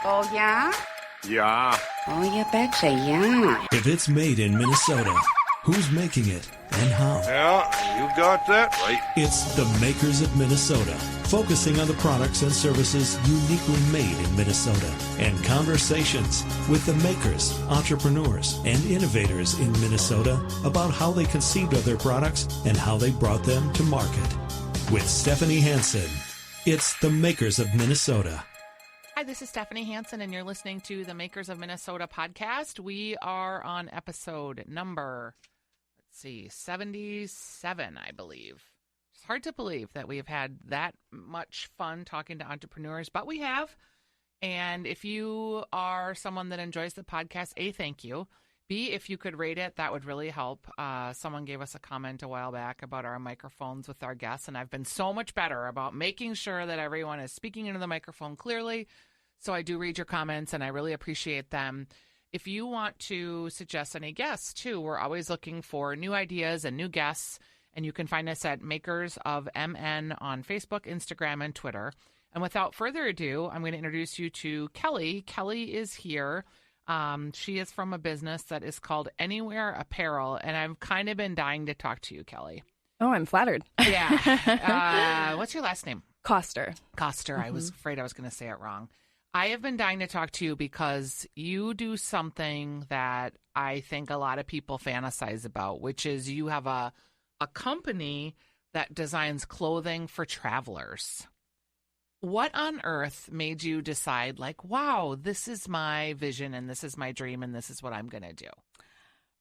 Oh, yeah? Yeah. Oh, you betcha, yeah. If it's made in Minnesota, who's making it and how? Yeah, you got that right. It's the Makers of Minnesota, focusing on the products and services uniquely made in Minnesota, and conversations with the makers, entrepreneurs, and innovators in Minnesota about how they conceived of their products and how they brought them to market. With Stephanie Hansen, it's the Makers of Minnesota. Hi, this is Stephanie Hansen, and you're listening to the Makers of Minnesota podcast. We are on episode number, 77, I believe. It's hard to believe that we have had that much fun talking to entrepreneurs, but we have. And if you are someone that enjoys the podcast, A, thank you. B, if you could rate it, that would really help. Someone gave us a comment a while back about our microphones with our guests, and I've been so much better about making sure that everyone is speaking into the microphone clearly. So I do read your comments, and I really appreciate them. If you want to suggest any guests, too, we're always looking for new ideas and new guests, and you can find us at Makers of MN on Facebook, Instagram, and Twitter. And without further ado, I'm going to introduce you to Kelly. Kelly is here. She is from a business that is called Anywhere Apparel, and I've kind of been dying to talk to you, Kelly. Oh, I'm flattered. Yeah. What's your last name? Coster. Coster. I was afraid I was going to say it wrong. I have been dying to talk to you because you do something that I think a lot of people fantasize about, which is you have a company that designs clothing for travelers. What on earth made you decide, like, wow, this is my vision and this is my dream and this is what I'm going to do?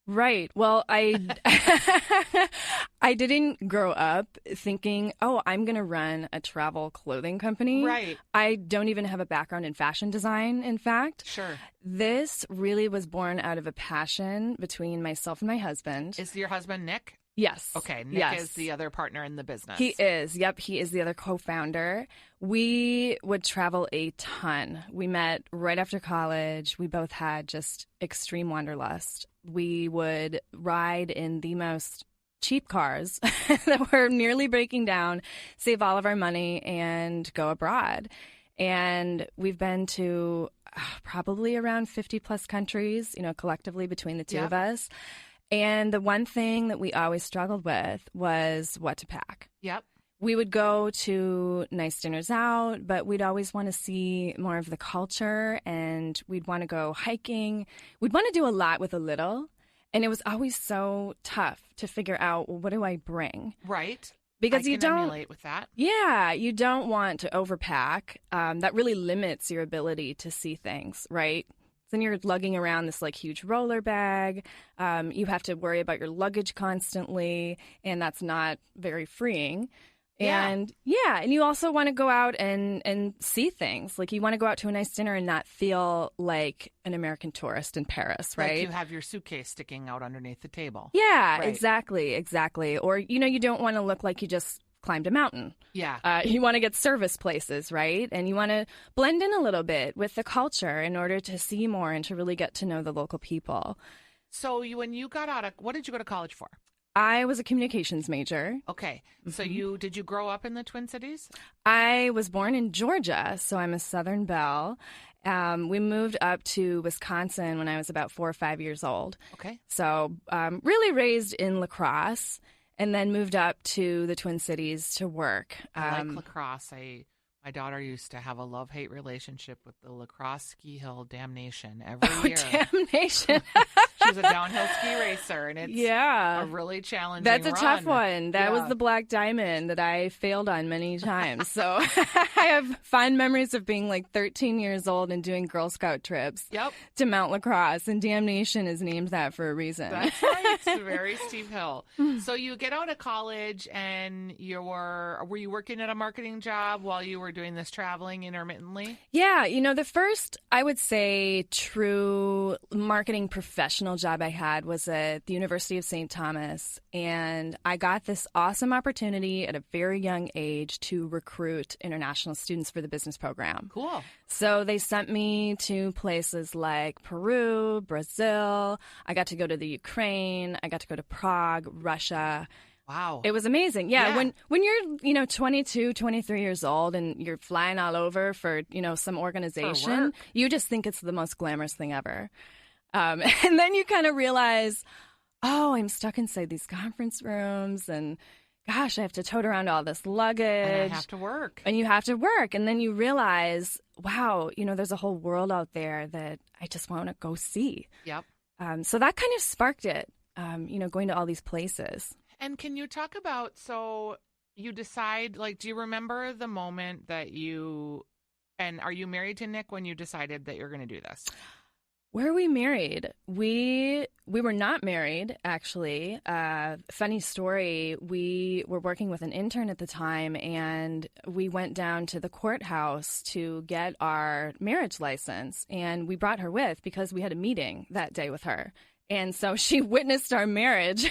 Right. Well, I didn't grow up thinking, oh, I'm going to run a travel clothing company. Right. I don't even have a background in fashion design, in fact. Sure. This really was born out of a passion between myself and my husband. Is your husband Nick? Yes. Okay. Nick yes. is the other partner in the business. He is. Yep. He is the other co-founder. We would travel a ton. We met right after college. We both had just extreme wanderlust. We would ride in the most cheap cars that were nearly breaking down, save all of our money, and go abroad. And we've been to probably around 50 plus countries, collectively between the two of us. And the one thing that we always struggled with was what to pack. Yep. We would go to nice dinners out, but we'd always want to see more of the culture, and we'd want to go hiking. We'd want to do a lot with a little, and it was always so tough to figure out, well, what do I bring? Right. Because I can emulate with that. Yeah, you don't want to overpack. That really limits your ability to see things, right? Then you're lugging around this huge roller bag. You have to worry about your luggage constantly, and that's not very freeing. Yeah. And and you also want to go out and see things. Like, you want to go out to a nice dinner and not feel like an American tourist in Paris, right? Like you have your suitcase sticking out underneath the table. Yeah, right. exactly. Or, you don't want to look like you just climbed a mountain. Yeah. You want to get service places, right? And you want to blend in a little bit with the culture in order to see more and to really get to know the local people. So when you got out of, what did you go to college for? I was a communications major. Okay. So did you grow up in the Twin Cities? I was born in Georgia, so I'm a Southern belle. We moved up to Wisconsin when I was about 4 or 5 years old. Okay. So really raised in La Crosse, and then moved up to the Twin Cities to work. I like La Crosse. My daughter used to have a love-hate relationship with the La Crosse Ski Hill Damnation every year. Damnation. She was a downhill ski racer, and it's a really challenging That's a run. tough one. That was the Black Diamond that I failed on many times. So I have fond memories of being 13 years old and doing Girl Scout trips to Mount La Crosse, and Damnation is named that for a reason. That's right. It's a very steep hill. So you get out of college, and were you working at a marketing job while you were doing this traveling intermittently? Yeah. The first, I would say, true marketing professional job I had was at the University of St. Thomas. And I got this awesome opportunity at a very young age to recruit international students for the business program. Cool. So they sent me to places like Peru, Brazil. I got to go to the Ukraine. I got to go to Prague, Russia. Wow. It was amazing. Yeah. Yeah. When you're, 22, 23 years old and you're flying all over for, some organization, work. you just think it's the most glamorous thing ever. And then you kind of realize, oh, I'm stuck inside these conference rooms and gosh, I have to tote around all this luggage. And I have to work. And you have to work. And then you realize, wow, there's a whole world out there that I just want to go see. Yep. So that kind of sparked it, going to all these places. And can you talk about, so you decide, do you remember the moment that and are you married to Nick when you decided that you're going to do this? Where we married? We were not married, actually. Funny story, we were working with an intern at the time, and we went down to the courthouse to get our marriage license, and we brought her with because we had a meeting that day with her. And so she witnessed our marriage,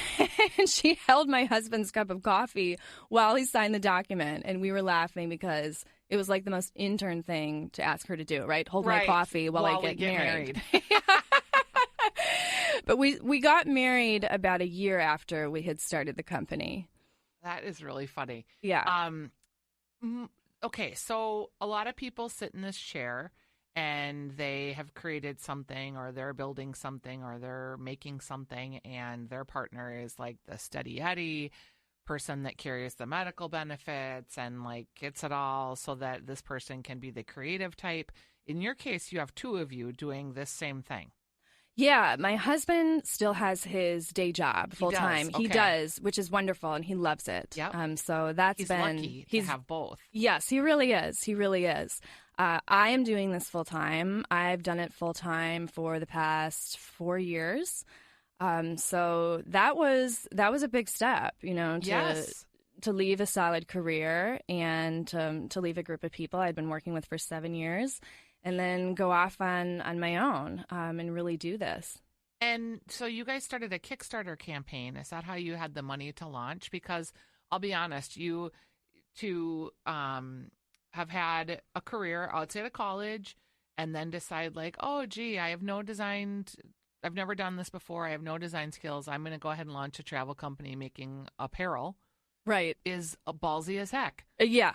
and she held my husband's cup of coffee while he signed the document, and we were laughing because it was like the most intern thing to ask her to do, right? Hold my coffee while I get married. But we got married about a year after we had started the company. That is really funny. Yeah. Okay, so a lot of people sit in this chair and they have created something, or they're building something, or they're making something, and their partner is like the steady Eddie person that carries the medical benefits and gets it all so that this person can be the creative type. In your case, you have two of you doing this same thing. Yeah, my husband still has his day job full time. Okay. He does, which is wonderful, and he loves it. Yep. So that's He's been lucky to have both. Yes, he really is. He really is. I am doing this full time. I've done it full time for the past 4 years. So that was a big step, Yes. to leave a solid career and to leave a group of people I'd been working with for 7 years, and then go off on my own and really do this. And so you guys started a Kickstarter campaign. Is that how you had the money to launch? Because I'll be honest, you have had a career outside of college and then decide oh, gee, I've never done this before. I have no design skills. I'm going to go ahead and launch a travel company making apparel. Right. Is ballsy as heck. Yeah.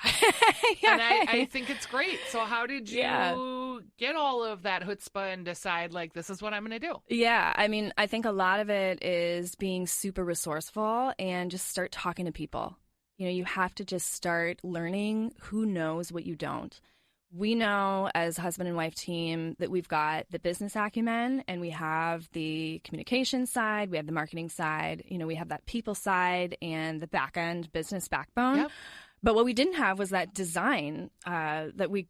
And I think it's great. So how did you get all of that chutzpah and decide this is what I'm going to do? Yeah. I mean, I think a lot of it is being super resourceful and just start talking to people. You have to just start learning who knows what you don't. We know as husband and wife team that we've got the business acumen, and we have the communication side, we have the marketing side, we have that people side and the back end business backbone. Yep. But what we didn't have was that design that we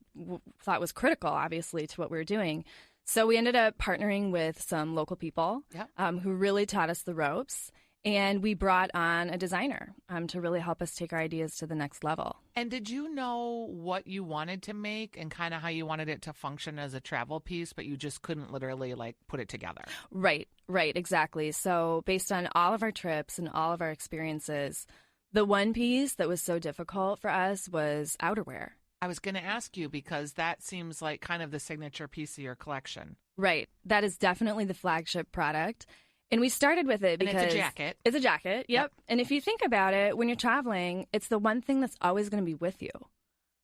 thought was critical, obviously, to what we were doing. So we ended up partnering with some local people who really taught us the ropes. And we brought on a designer to really help us take our ideas to the next level. And did you know what you wanted to make and kind of how you wanted it to function as a travel piece, but you just couldn't literally put it together? Right, exactly. So based on all of our trips and all of our experiences, the one piece that was so difficult for us was outerwear. I was going to ask you because that seems like kind of the signature piece of your collection. Right. That is definitely the flagship product. And we started with it because it's a jacket. It's a jacket, yep. And if you think about it, when you're traveling, it's the one thing that's always going to be with you,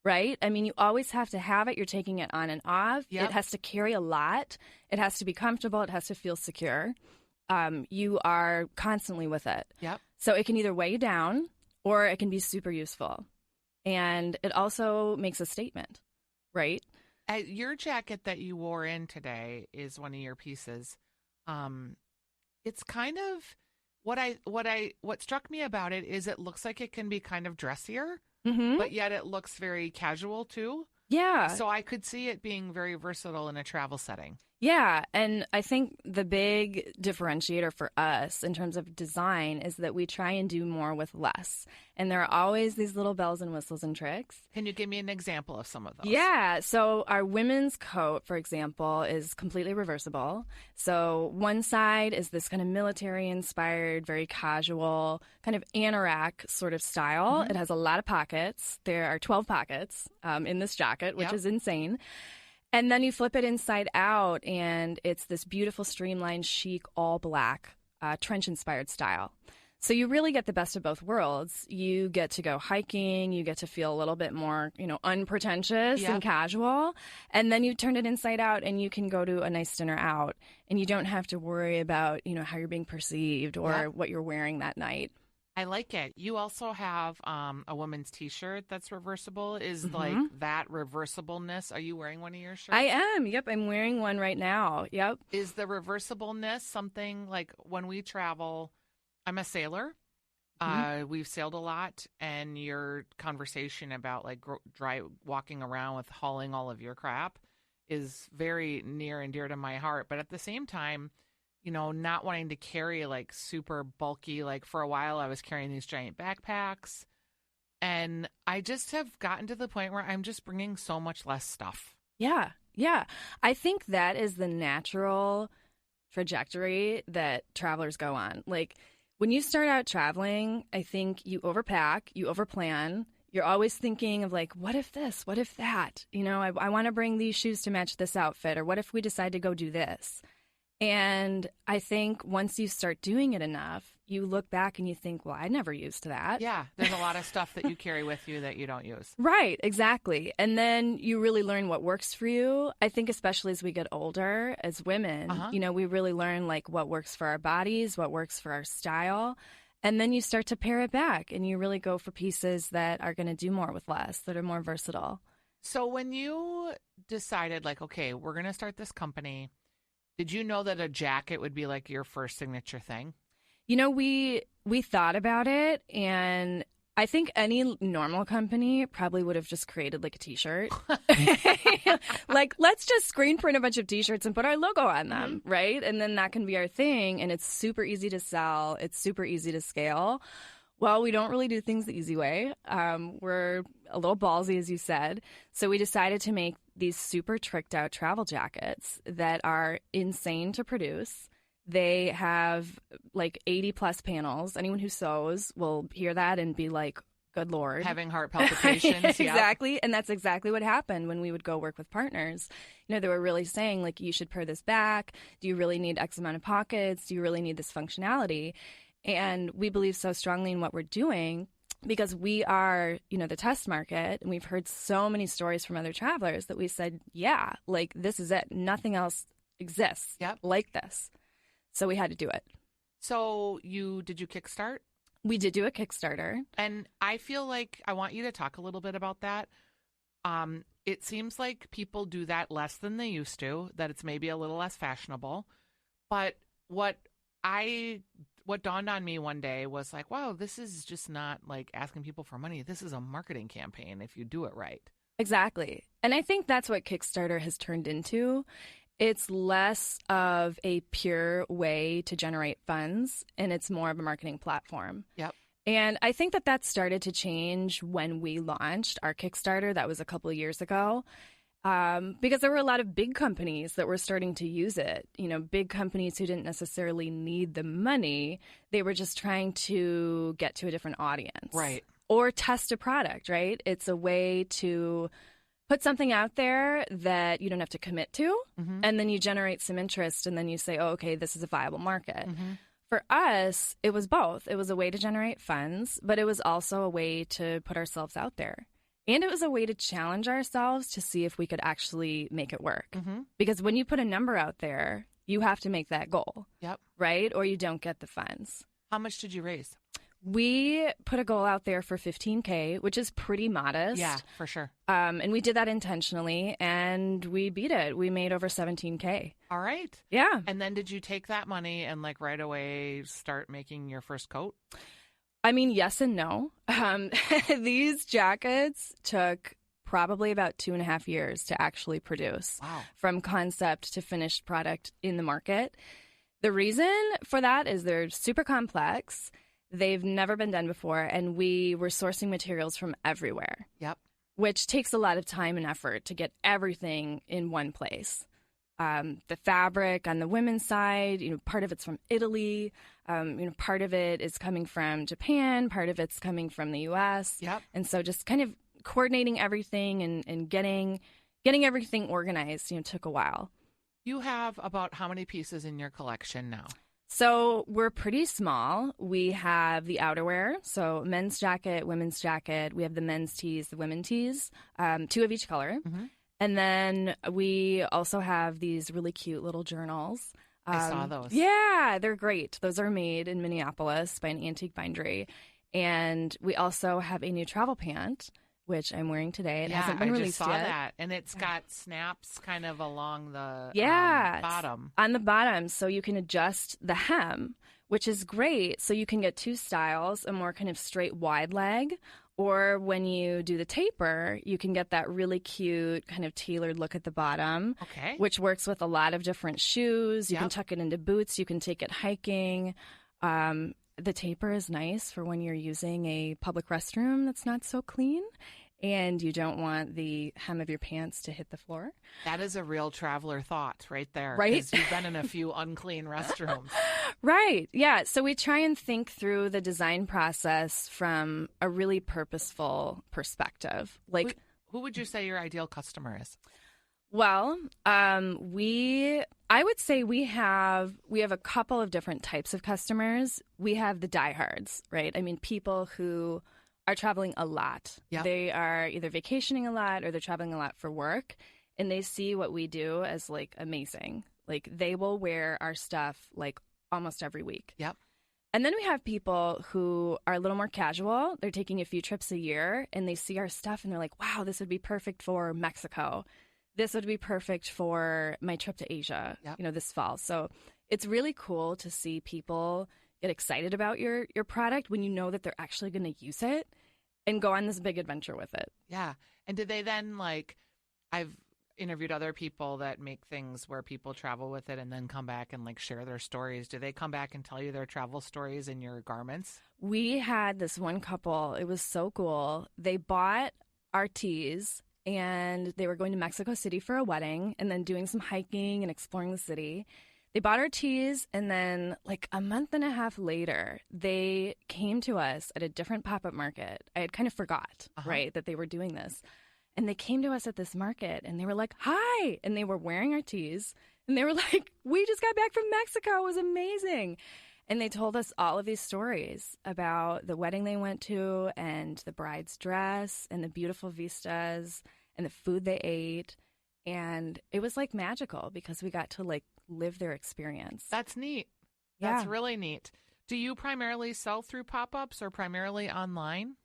right? I mean, you always have to have it. You're taking it on and off. Yep. It has to carry a lot. It has to be comfortable. It has to feel secure. You are constantly with it. Yep. So it can either weigh you down or it can be super useful. And it also makes a statement, right? Your jacket that you wore in today is one of your pieces. It's kind of what struck me about it is it looks like it can be kind of dressier, but yet it looks very casual too. Yeah. So I could see it being very versatile in a travel setting. Yeah, and I think the big differentiator for us in terms of design is that we try and do more with less. And there are always these little bells and whistles and tricks. Can you give me an example of some of those? Yeah, so our women's coat, for example, is completely reversible. So one side is this kind of military-inspired, very casual, kind of anorak sort of style. It has a lot of pockets. There are 12 pockets in this jacket, which is insane. And then you flip it inside out, and it's this beautiful, streamlined, chic, all black, trench-inspired style. So you really get the best of both worlds. You get to go hiking, you get to feel a little bit more, unpretentious and casual, and then you turn it inside out and you can go to a nice dinner out and you don't have to worry about, how you're being perceived or what you're wearing that night. I like it. You also have a woman's T-shirt that's reversible. Is like that reversibleness? Are you wearing one of your shirts? I am. Yep, I'm wearing one right now. Yep. Is the reversibleness something like when we travel? I'm a sailor. We've sailed a lot, and your conversation about like walking around with hauling all of your crap is very near and dear to my heart. But at the same time, not wanting to carry like super bulky, like for a while I was carrying these giant backpacks, and I just have gotten to the point where I'm just bringing so much less stuff. Yeah. Yeah. I think that is the natural trajectory that travelers go on. Like when you start out traveling, I think you overpack, you overplan. You're always thinking of like, what if this? What if that? I want to bring these shoes to match this outfit, or what if we decide to go do this? And I think once you start doing it enough, you look back and you think, well, I never used that. Yeah, there's a lot of stuff that you carry with you that you don't use. Right, exactly. And then you really learn what works for you. I think especially as we get older, as women, we really learn like what works for our bodies, what works for our style. And then you start to pare it back and you really go for pieces that are going to do more with less, that are more versatile. So when you decided like, okay, we're going to start this company, did you know that a jacket would be like your first signature thing? We thought about it, and I think any normal company probably would have just created like a T-shirt. Like, let's just screen print a bunch of T-shirts and put our logo on them, right? And then that can be our thing, and it's super easy to sell. It's super easy to scale. Well, we don't really do things the easy way. We're a little ballsy, as you said. So we decided to make these super tricked out travel jackets that are insane to produce. They have like 80 plus panels. Anyone who sews will hear that and be like, good Lord. Having heart palpitations. Exactly. And that's exactly what happened when we would go work with partners. They were really saying like, you should pare this back. Do you really need X amount of pockets? Do you really need this functionality? And we believe so strongly in what we're doing because we are, the test market. And we've heard so many stories from other travelers that we said, yeah, like this is it. Nothing else exists like this. So we had to do it. So did you Kickstart? We did do a Kickstarter. And I feel like I want you to talk a little bit about that. It seems like people do that less than they used to, that it's maybe a little less fashionable. But what dawned on me one day was like, wow, this is just not like asking people for money. This is a marketing campaign if you do it right. Exactly. And I think that's what Kickstarter has turned into. It's less of a pure way to generate funds, and it's more of a marketing platform. Yep. And I think that started to change when we launched our Kickstarter. That was a couple of years ago. Because there were a lot of big companies that were starting to use it. Big companies who didn't necessarily need the money. They were just trying to get to a different audience. Right. Or test a product, right? It's a way to put something out there that you don't have to commit to, and then you generate some interest, and then you say, oh, okay, this is a viable market. For us, it was both. It was a way to generate funds, but it was also a way to put ourselves out there. And it was a way to challenge ourselves to see if we could actually make it work. Because when you put a number out there, you have to make that goal, right? Or you don't get the funds. How much did you raise? We put a goal out there for $15K, which is pretty modest. Yeah, for sure. And we did that intentionally, and we beat it. We made over $17K. All right. Yeah. And then did you take that money and like right away start making your first coat? I mean, yes and no. These jackets took probably about 2.5 years to actually produce. Wow. From concept to finished product in the market. The reason for that is they're super complex. They've never been done before, and we were sourcing materials from everywhere. Yep. Which takes a lot of time and effort to get everything in one place. The fabric on the women's side, part of it's from Italy. Part of it is coming from Japan. Part of it's coming from the U.S. Yep. And so just kind of coordinating everything and getting everything organized, took a while. You have about how many pieces in your collection now? So we're pretty small. We have the outerwear, so men's jacket, women's jacket. We have the men's tees, the women's tees, 2 of each color. Mm-hmm. And then we also have these really cute little journals. I saw those. Yeah, they're great. Those are made in Minneapolis by an antique bindery. And we also have a new travel pant, which I'm wearing today. It hasn't been released yet. I just saw that. And it's got snaps kind of along the bottom. On the bottom, so you can adjust the hem, which is great. So you can get 2 styles, a more kind of straight wide leg, or when you do the taper, you can get that really cute kind of tailored look at the bottom, which works with a lot of different shoes. You can tuck it into boots. You can take it hiking. The taper is nice for when you're using a public restroom that's not so clean and you don't want the hem of your pants to hit the floor. That is a real traveler thought right there. Right? 'Cause you've been in a few unclean restrooms. Right. Yeah. So we try and think through the design process from a really purposeful perspective. Like, who would you say your ideal customer is? Well, I would say we have a couple of different types of customers. We have the diehards, right? I mean, people who are traveling a lot. Yep. They are either vacationing a lot or they're traveling a lot for work, and they see what we do as like amazing. Like they will wear our stuff like almost every week. Yep. And then we have people who are a little more casual. They're taking a few trips a year and they see our stuff and they're like, wow, this would be perfect for Mexico. This would be perfect for my trip to Asia, this fall. So it's really cool to see people get excited about your product when you know that they're actually going to use it and go on this big adventure with it. Yeah. And did they then I've interviewed other people that make things where people travel with it and then come back and share their stories. Do they come back and tell you their travel stories in your garments? We had this one couple. It was so cool. They bought our tees and they were going to Mexico City for a wedding and then doing some hiking and exploring the city. They bought our tees, and then a month and a half later, they came to us at a different pop-up market. I had kind of forgot, right, that they were doing this. And they came to us at this market, and they were like, hi! And they were wearing our tees, and they were like, we just got back from Mexico. It was amazing. And they told us all of these stories about the wedding they went to and the bride's dress and the beautiful vistas and the food they ate. And it was magical because we got to live their experience. That's neat. Yeah. That's really neat. Do you primarily sell through pop-ups or primarily online?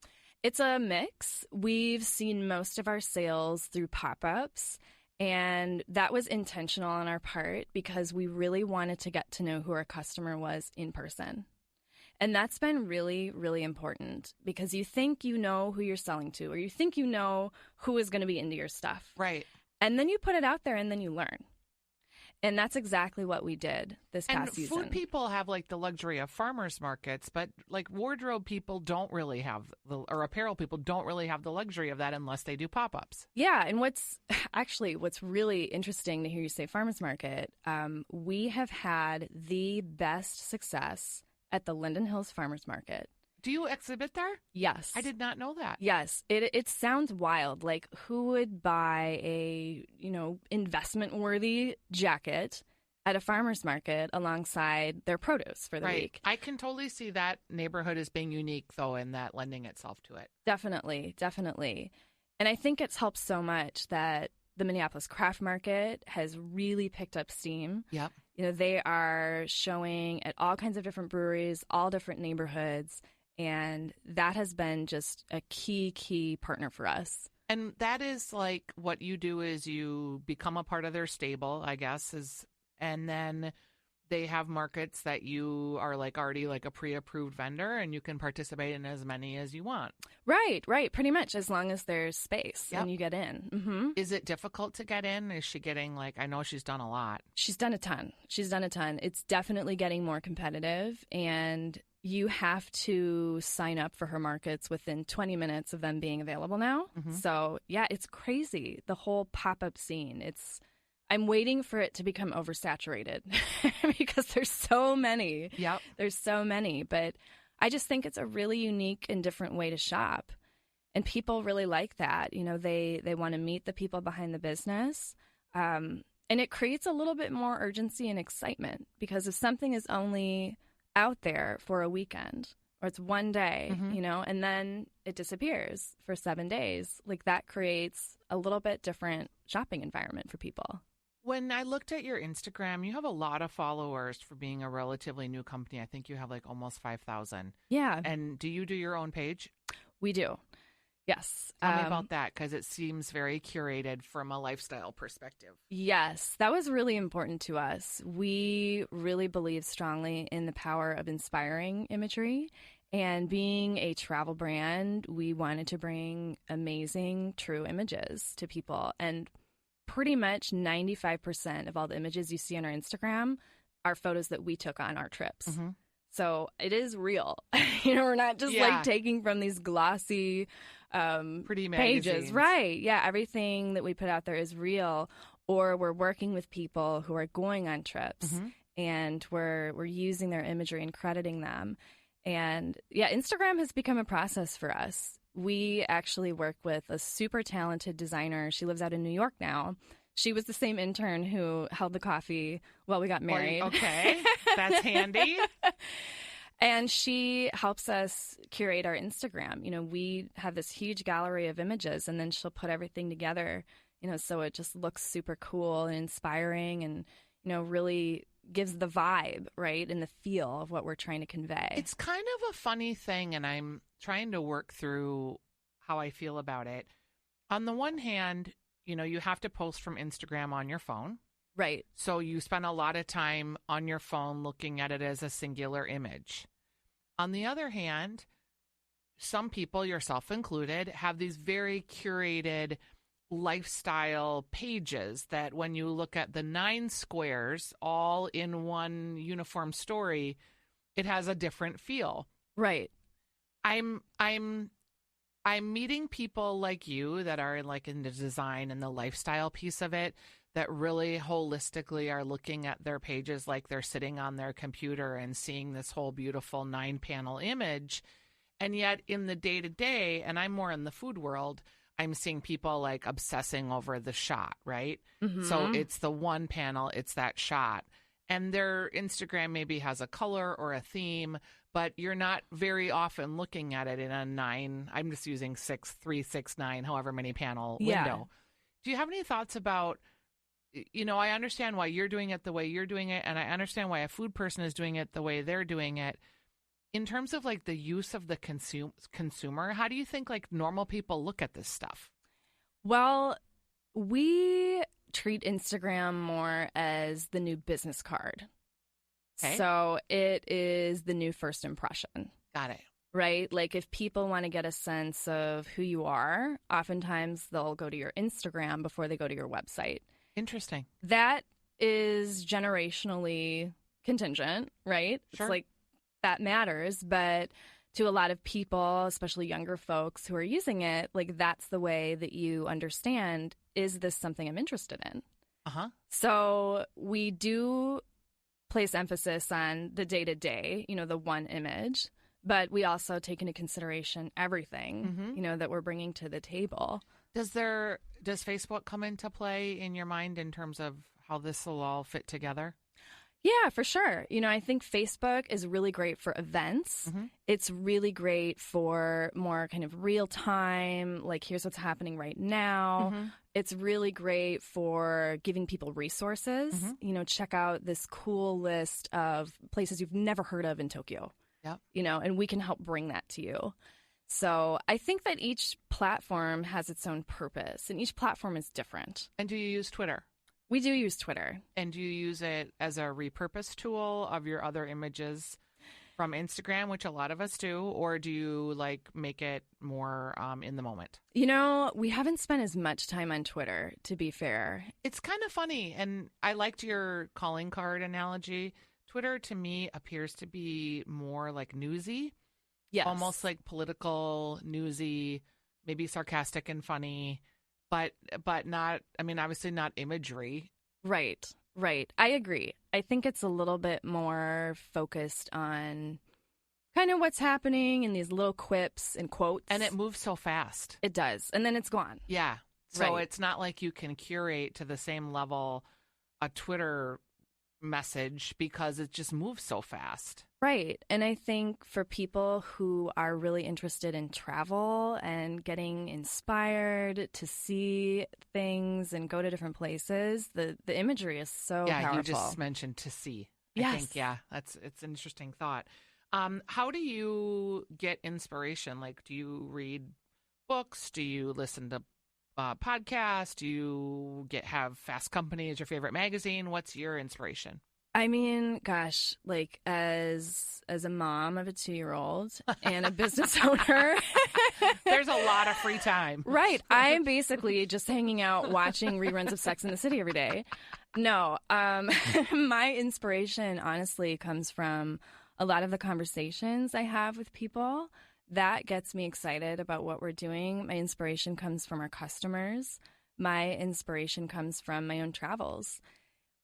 It's a mix. We've seen most of our sales through pop-ups, and that was intentional on our part because we really wanted to get to know who our customer was in person. And that's been really, really important because you think you know who you're selling to, or you think you know who is going to be into your stuff. Right. And then you put it out there and then you learn. And that's exactly what we did this past season. And food people have the luxury of farmers markets, but wardrobe people don't really have or apparel people don't really have the luxury of that unless they do pop-ups. Yeah. And what's really interesting to hear you say farmers market, we have had the best success at the Linden Hills Farmers Market. Do you exhibit there? Yes. I did not know that. Yes. It sounds wild. Who would buy a, investment-worthy jacket at a farmer's market alongside their produce for the week? I can totally see that neighborhood as being unique, though, and that lending itself to it. Definitely. Definitely. And I think it's helped so much that the Minneapolis Craft Market has really picked up steam. Yep. They are showing at all kinds of different breweries, all different neighborhoods. And that has been just a key partner for us. And that is what you do is you become a part of their stable, I guess, and then they have markets that you are already a pre-approved vendor and you can participate in as many as you want. Right. Pretty much as long as there's space and you get in. Mm-hmm. Is it difficult to get in? Is she getting I know she's done a lot. She's done a ton. It's definitely getting more competitive, and you have to sign up for her markets within 20 minutes of them being available now. Mm-hmm. So, yeah, it's crazy. The whole pop-up scene. I'm waiting for it to become oversaturated because there's so many. Yep. There's so many. But I just think it's a really unique and different way to shop. And people really like that. They want to meet the people behind the business. And it creates a little bit more urgency and excitement, because if something is only out there for a weekend or it's one day, and then it disappears for 7 days, like that creates a little bit different shopping environment for people. When I looked at your Instagram, you have a lot of followers for being a relatively new company. I think you have like almost 5,000. Yeah. And do you do your own page? We do. Yes. Tell me about that, because it seems very curated from a lifestyle perspective. Yes, that was really important to us. We really believe strongly in the power of inspiring imagery. And being a travel brand, we wanted to bring amazing, true images to people. And pretty much 95% of all the images you see on our Instagram are photos that we took on our trips. Mm-hmm. So it is real. We're not just like taking from these glossy pretty pages. magazines. Right. Yeah. Everything that we put out there is real. Or we're working with people who are going on trips and we're using their imagery and crediting them. And yeah, Instagram has become a process for us. We actually work with a super talented designer. She lives out in New York now. She was the same intern who held the coffee while we got married. Okay, that's handy. And she helps us curate our Instagram. We have this huge gallery of images, and then she'll put everything together, so it just looks super cool and inspiring and, really gives the vibe, right, and the feel of what we're trying to convey. It's kind of a funny thing, and I'm trying to work through how I feel about it. On the one hand, you have to post from Instagram on your phone. Right. So you spend a lot of time on your phone looking at it as a singular image. On the other hand, some people, yourself included, have these very curated lifestyle pages that when you look at the 9 squares all in one uniform story, it has a different feel. Right. I'm meeting people like you that are like in the design and the lifestyle piece of it, that really holistically are looking at their pages like they're sitting on their computer and seeing this whole beautiful 9-panel image. And yet in the day-to-day, and I'm more in the food world, I'm seeing people like obsessing over the shot, right? Mm-hmm. So it's the one panel, it's that shot. And their Instagram maybe has a color or a theme, but you're not very often looking at it in a 9, I'm just using 6, 3, 6, 9, however many panel window. Do you have any thoughts about, I understand why you're doing it the way you're doing it, and I understand why a food person is doing it the way they're doing it. In terms of like the use of the consumer, how do you think like normal people look at this stuff? Well, we treat Instagram more as the new business card. Okay. So it is the new first impression. Got it. Right? Like if people want to get a sense of who you are, oftentimes they'll go to your Instagram before they go to your website. Interesting. That is generationally contingent, right? Sure. It's like that matters, but to a lot of people, especially younger folks who are using it, like that's the way that you understand, is this something I'm interested in? Uh-huh. So we do place emphasis on the day-to-day, the one image, but we also take into consideration everything, that we're bringing to the table. Does Facebook come into play in your mind in terms of how this will all fit together? Yeah, for sure. I think Facebook is really great for events. Mm-hmm. It's really great for more kind of real time, like here's what's happening right now. Mm-hmm. It's really great for giving people resources. Mm-hmm. Check out this cool list of places you've never heard of in Tokyo. Yep. And we can help bring that to you. So I think that each platform has its own purpose, and each platform is different. And do you use Twitter? We do use Twitter. And do you use it as a repurpose tool of your other images from Instagram, which a lot of us do, or do you like make it more in the moment? We haven't spent as much time on Twitter, to be fair. It's kind of funny, and I liked your calling card analogy. Twitter, to me, appears to be more like newsy. Yes. Almost like political, newsy, maybe sarcastic and funny. But not, obviously not imagery. Right. I agree. I think it's a little bit more focused on kind of what's happening and these little quips and quotes. And it moves so fast. It does. And then it's gone. Yeah. So It's not like you can curate to the same level a Twitter message because it just moves so fast. Right. And I think for people who are really interested in travel and getting inspired to see things and go to different places, the imagery is so powerful. You just mentioned to see. Yes. I think, it's an interesting thought. How do you get inspiration? Like, do you read books? Do you listen to podcasts? Do you have Fast Company as your favorite magazine? What's your inspiration? I mean, gosh, like as a mom of a 2-year-old and a business owner, there's a lot of free time. Right. I'm basically just hanging out watching reruns of Sex and the City every day. No, my inspiration honestly comes from a lot of the conversations I have with people. That gets me excited about what we're doing. My inspiration comes from our customers. My inspiration comes from my own travels.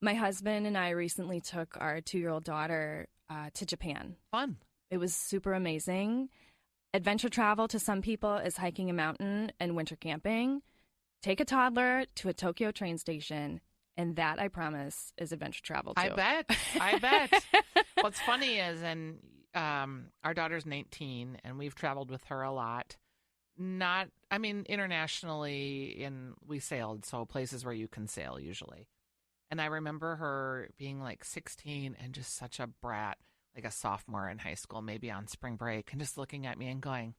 My husband and I recently took our 2-year-old daughter to Japan. Fun. It was super amazing. Adventure travel to some people is hiking a mountain and winter camping. Take a toddler to a Tokyo train station, and that, I promise, is adventure travel too. I bet. What's funny is, our daughter's 19, and we've traveled with her a lot. Internationally, we sailed, so places where you can sail usually. And I remember her being like 16 and just such a brat, like a sophomore in high school, maybe on spring break, and just looking at me and going,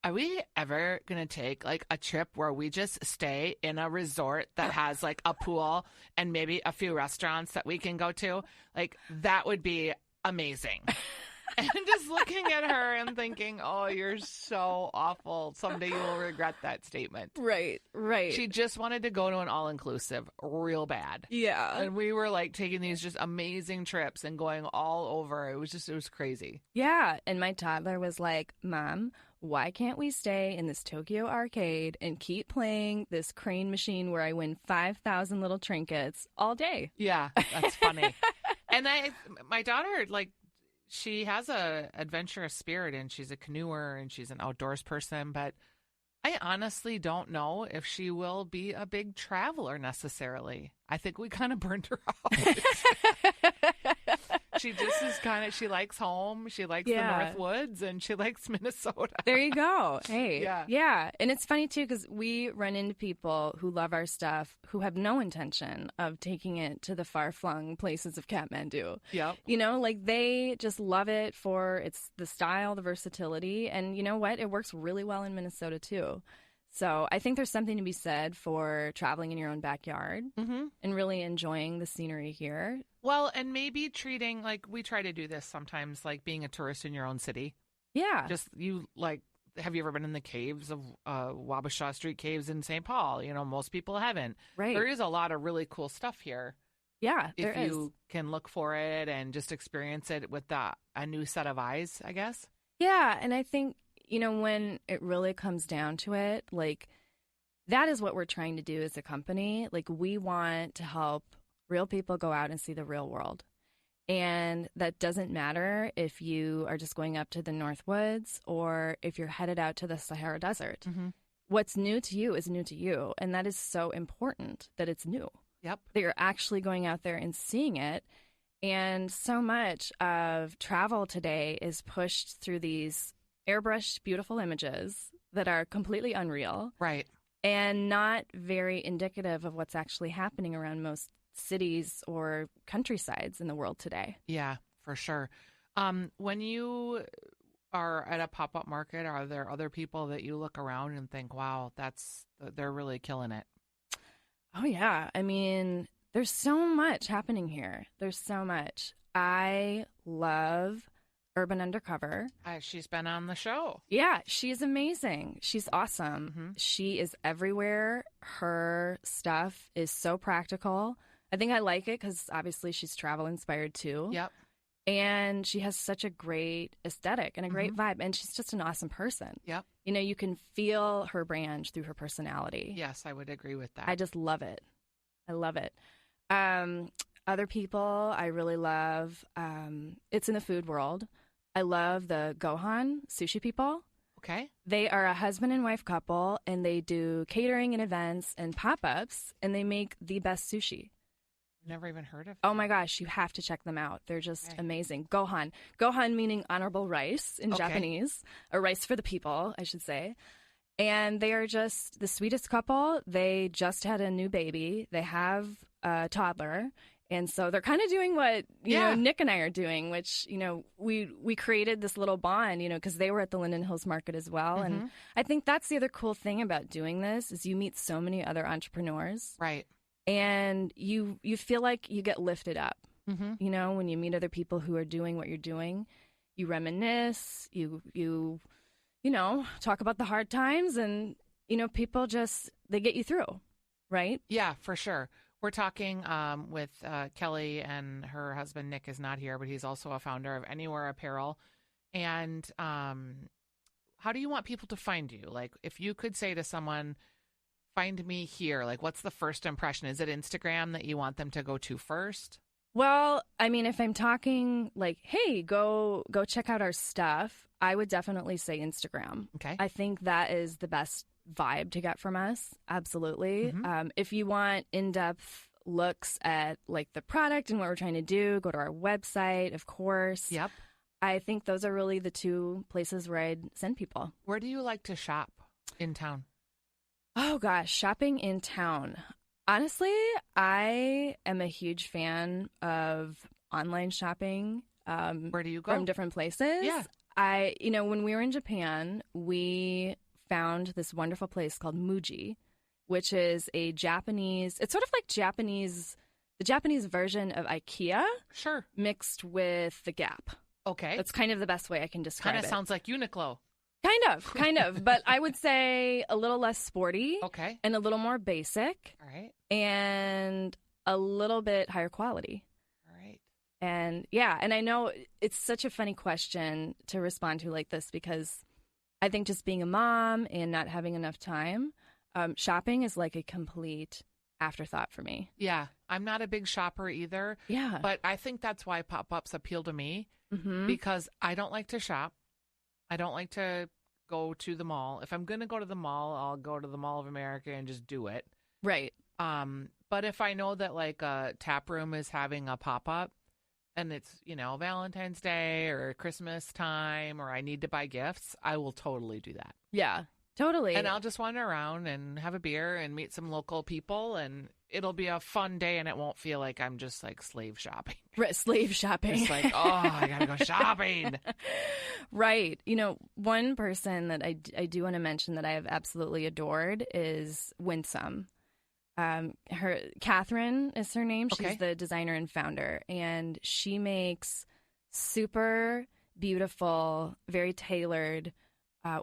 are we ever going to take like a trip where we just stay in a resort that has like a pool and maybe a few restaurants that we can go to? Like, that would be amazing. And just looking at her and thinking, oh, you're so awful. Someday you will regret that statement. Right. She just wanted to go to an all-inclusive real bad. Yeah. And we were like taking these just amazing trips and going all over. It was crazy. Yeah. And my toddler was like, Mom, why can't we stay in this Tokyo arcade and keep playing this crane machine where I win 5,000 little trinkets all day? Yeah, that's funny. And my daughter, like, she has a adventurous spirit, and she's a canoeer, and she's an outdoors person, but I honestly don't know if she will be a big traveler necessarily. I think we kind of burned her out. She just is she likes home. She likes the North Woods, and she likes Minnesota. There you go. Hey. Yeah. Yeah. And it's funny, too, because we run into people who love our stuff who have no intention of taking it to the far-flung places of Kathmandu. Yep. You know, like they just love it for it's the style, the versatility. And you know what? It works really well in Minnesota, too. So I think there's something to be said for traveling in your own backyard and really enjoying the scenery here. Well, and maybe treating, like, we try to do this sometimes, like being a tourist in your own city. Yeah. Just have you ever been in the caves of Wabasha Street Caves in St. Paul? You know, most people haven't. Right. There is a lot of really cool stuff here. Yeah, if you can look for it and just experience it with a new set of eyes, I guess. Yeah, and I think, you know, when it really comes down to it, like, that is what we're trying to do as a company. Like, we want to help real people go out and see the real world. And that doesn't matter if you are just going up to the North Woods or if you're headed out to the Sahara Desert. Mm-hmm. What's new to you is new to you. And that is so important that it's new. Yep. That you're actually going out there and seeing it. And so much of travel today is pushed through these airbrushed, beautiful images that are completely unreal. Right. And not very indicative of what's actually happening around most cities or countrysides in the world today. Yeah, for sure. When you are at a pop-up market, are there other people that you look around and think, wow, they're really killing it? Oh, yeah. I mean, there's so much happening here. There's so much. I love Urban Undercover. She's been on the show. Yeah, she's amazing. She's awesome. Mm-hmm. She is everywhere. Her stuff is so practical. I think I like it because obviously she's travel inspired too. Yep. And she has such a great aesthetic and a great vibe. And she's just an awesome person. Yep. You know, you can feel her brand through her personality. Yes, I would agree with that. I just love it. I love it. Other people I really love, it's in the food world. I love the Gohan sushi people. Okay. They are a husband and wife couple, and they do catering and events and pop-ups, and they make the best sushi. Never even heard of Oh my gosh, you have to check them out. They're just amazing. Gohan. Gohan meaning honorable rice in Japanese, or rice for the people, I should say. And they are just the sweetest couple. They just had a new baby. They have a toddler. And so they're kind of doing what, you know, Nick and I are doing, which, you know, we created this little bond, you know, because they were at the Linden Hills Market as well. And I think that's the other cool thing about doing this is you meet so many other entrepreneurs. Right. And you feel like you get lifted up, you know, when you meet other people who are doing what you're doing. You reminisce, you know, talk about the hard times, and, you know, people just, they get you through, right? Yeah, for sure. We're talking with Kelly, and her husband Nick is not here, but he's also a founder of Anywhere Apparel. And how do you want people to find you? Like, if you could say to someone, find me here, like, what's the first impression? Is it Instagram that you want them to go to first? Well, I mean, if I'm talking like, hey, go check out our stuff, I would definitely say Instagram. Okay. I think that is the best vibe to get from us. Absolutely. If you want in-depth looks at like the product and what we're trying to do, go to our website, of course. Yep. I think those are really the two places where I'd send people. Where do you like to shop in town? Oh gosh, shopping in town. Honestly, I am a huge fan of online shopping. Where do you go? From different places. Yeah. When we were in Japan, we found this wonderful place called Muji, which is a Japanese, it's sort of like the Japanese version of IKEA. Sure. Mixed with the Gap. Okay. That's kind of the best way I can describe it. Kind of sounds like Uniqlo. Kind of. But I would say a little less sporty. Okay. And a little more basic. All right. And a little bit higher quality. All right. And yeah, and I know it's such a funny question to respond to like this because I think just being a mom and not having enough time, shopping is like a complete afterthought for me. Yeah. I'm not a big shopper either. Yeah. But I think that's why pop-ups appeal to me because I don't like to shop. I don't like to go to the mall. If I'm going to go to the mall, I'll go to the Mall of America and just do it. Right. But if I know that like a tap room is having a pop-up and it's, Valentine's Day or Christmas time or I need to buy gifts, I will totally do that. Yeah, totally. And I'll just wander around and have a beer and meet some local people, and it'll be a fun day, and it won't feel like I'm just like slave shopping. Slave shopping. It's like, I got to go shopping. Right. One person that I do want to mention that I have absolutely adored is Winsome. Catherine is her name. She's the designer and founder, and she makes super beautiful, very tailored,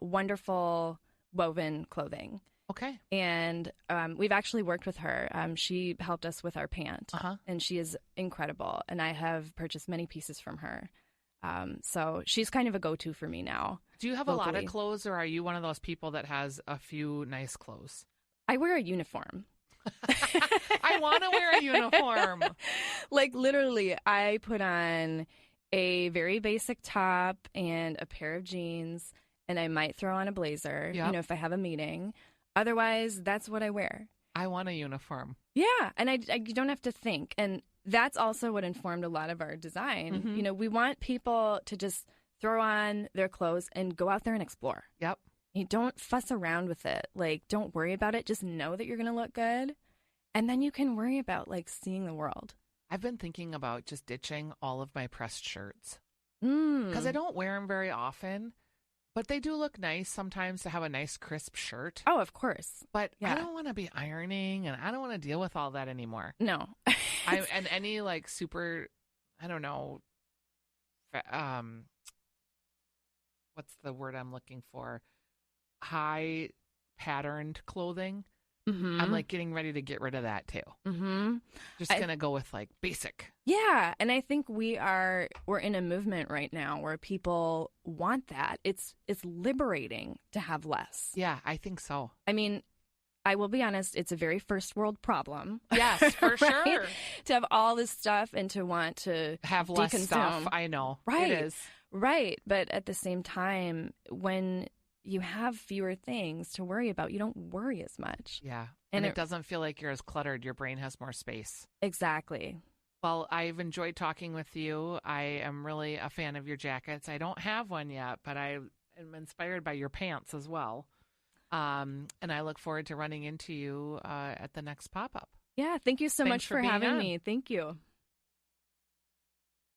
wonderful woven clothing. Okay. And we've actually worked with her. She helped us with our pant, and she is incredible. And I have purchased many pieces from her. So she's kind of a go-to for me now. Do you have locally. a lot of clothes, or are you one of those people that has a few nice clothes? I wear a uniform. I want to wear a uniform. Like literally, I put on a very basic top and a pair of jeans, and I might throw on a blazer, if I have a meeting. Otherwise, that's what I wear. I want a uniform. Yeah, and I don't have to think. And that's also what informed a lot of our design. We want people to just throw on their clothes and go out there and explore. Yep. You don't fuss around with it. Like, don't worry about it. Just know that you're going to look good. And then you can worry about, like, seeing the world. I've been thinking about just ditching all of my pressed shirts. Because I don't wear them very often. But they do look nice sometimes to have a nice, crisp shirt. Oh, of course. But I don't want to be ironing, and I don't want to deal with all that anymore. No. And any, like, super, I don't know, what's the word I'm looking for? High patterned clothing. I'm like getting ready to get rid of that too. Just gonna go with like basic. Yeah, and I think we're in a movement right now where people want that. It's liberating to have less. Yeah, I think so. I mean, I will be honest, it's a very first world problem. Yes, for right? sure. To have all this stuff and to want to have less stuff. I know. Right. It is. Right. But at the same time, when you have fewer things to worry about, you don't worry as much. Yeah. And it doesn't feel like you're as cluttered. Your brain has more space. Exactly. Well, I've enjoyed talking with you. I am really a fan of your jackets. I don't have one yet, but I am inspired by your pants as well. And I look forward to running into you at the next pop-up. Yeah, thank you so Thanks much for for being having on. me. Thank you.